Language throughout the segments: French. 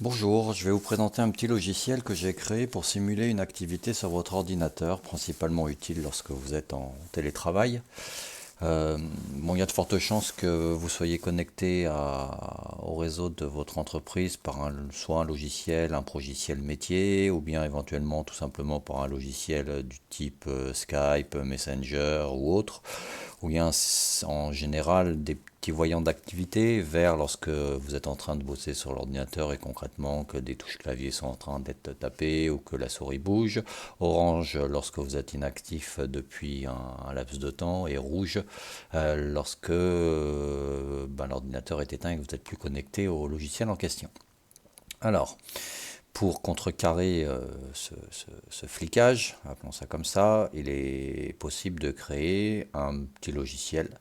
Bonjour, je vais vous présenter un petit logiciel que j'ai créé pour simuler une activité sur votre ordinateur, principalement utile lorsque vous êtes en télétravail. Bon, il y a de fortes chances que vous soyez connecté au réseau de votre entreprise par soit un logiciel, un progiciel métier, ou bien éventuellement tout simplement par un logiciel du type Skype, Messenger ou autre, où il y a en général des petits voyants d'activité, vert lorsque vous êtes en train de bosser sur l'ordinateur et concrètement que des touches clavier sont en train d'être tapées ou que la souris bouge, orange lorsque vous êtes inactif depuis un laps de temps et rouge lorsque l'ordinateur est éteint et que vous n'êtes plus connecté au logiciel en question. Alors, pour contrecarrer ce flicage, appelons ça comme ça, il est possible de créer un petit logiciel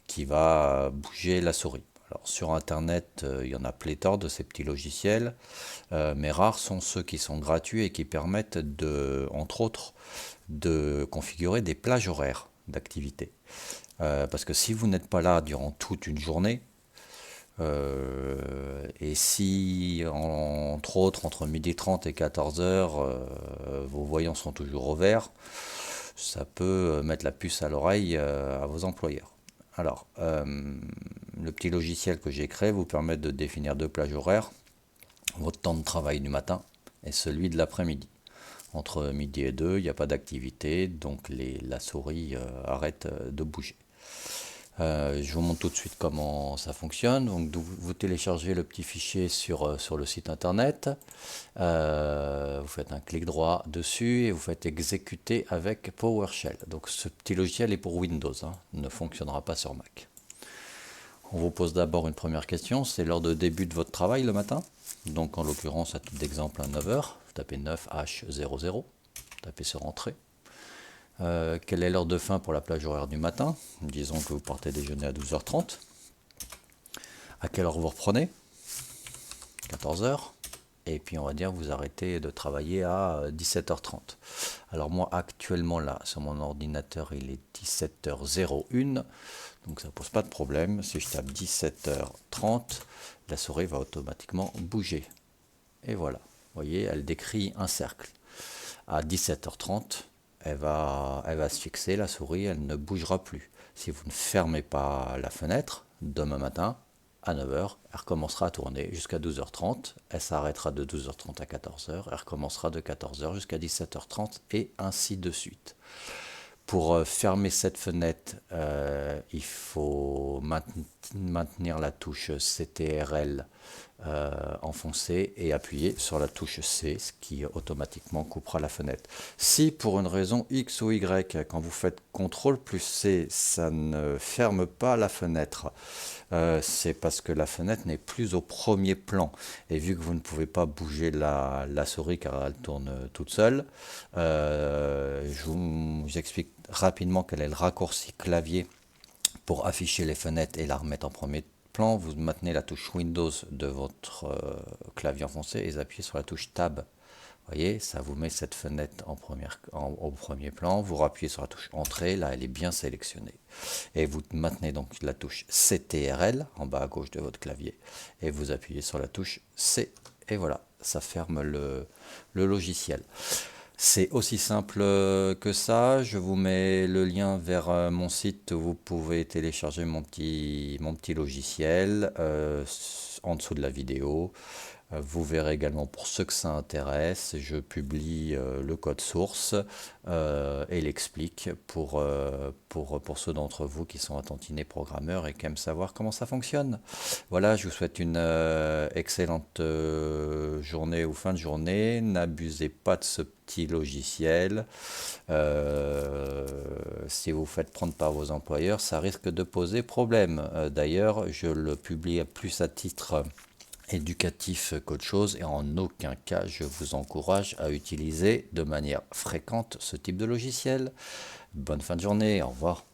qui va bouger la souris. Alors sur Internet, il y en a pléthore de ces petits logiciels, mais rares sont ceux qui sont gratuits et qui permettent entre autres, de configurer des plages horaires d'activité. Parce que si vous n'êtes pas là durant toute une journée, et si, entre autres, entre 12h30 et 14h, vos voyants sont toujours au vert, ça peut mettre la puce à l'oreille à vos employeurs. Alors, le petit logiciel que j'ai créé vous permet de définir deux plages horaires, votre temps de travail du matin et celui de l'après-midi. Entre midi et 2, il n'y a pas d'activité, donc la souris arrête de bouger. Je vous montre tout de suite comment ça fonctionne. Donc, vous téléchargez le petit fichier sur le site internet. Vous faites un clic droit dessus et vous faites exécuter avec PowerShell. Donc ce petit logiciel est pour Windows, hein, ne fonctionnera pas sur Mac. On vous pose d'abord une première question, c'est l'heure de début de votre travail le matin. Donc en l'occurrence, à titre d'exemple, à 9h, vous tapez 9H00, tapez sur Entrée. Quelle est l'heure de fin pour la plage horaire du matin? Disons que vous partez déjeuner à 12h30. À quelle heure vous reprenez? 14h. Et puis on va dire que vous arrêtez de travailler à 17h30. Alors moi actuellement là, sur mon ordinateur, il est 17h01. Donc ça ne pose pas de problème. Si je tape 17h30, la souris va automatiquement bouger. Et voilà. Vous voyez, elle décrit un cercle. À 17h30, elle va se fixer, la souris, elle ne bougera plus. Si vous ne fermez pas la fenêtre, demain matin, à 9h, elle recommencera à tourner jusqu'à 12h30, elle s'arrêtera de 12h30 à 14h, elle recommencera de 14h jusqu'à 17h30 et ainsi de suite. Pour fermer cette fenêtre, il faut maintenir la touche CTRL enfoncée et appuyer sur la touche C, ce qui automatiquement coupera la fenêtre. Si pour une raison X ou Y, quand vous faites CTRL plus C, ça ne ferme pas la fenêtre, c'est parce que la fenêtre n'est plus au premier plan. Et vu que vous ne pouvez pas bouger la souris car elle tourne toute seule, j'explique rapidement quel est le raccourci clavier pour afficher les fenêtres et la remettre en premier plan. Vous maintenez la touche Windows de votre clavier enfoncé et vous appuyez sur la touche Tab. Vous voyez, ça vous met cette fenêtre au premier plan. Vous rappuyez sur la touche Entrée, là elle est bien sélectionnée. Et vous maintenez donc la touche CTRL en bas à gauche de votre clavier. Et vous appuyez sur la touche C. Et voilà, ça ferme le logiciel. C'est aussi simple que ça. Je vous mets le lien vers mon site où vous pouvez télécharger mon petit logiciel en dessous de la vidéo. Vous verrez également pour ceux que ça intéresse, je publie le code source et l'explique pour ceux d'entre vous qui sont attentinés programmeurs et qui aiment savoir comment ça fonctionne. Voilà, je vous souhaite une excellente journée ou fin de journée. N'abusez pas de ce petit logiciel. Si vous faites prendre par vos employeurs, ça risque de poser problème. D'ailleurs, je le publie plus à titre éducatif qu'autre chose et en aucun cas je vous encourage à utiliser de manière fréquente ce type de logiciel. Bonne fin de journée, au revoir.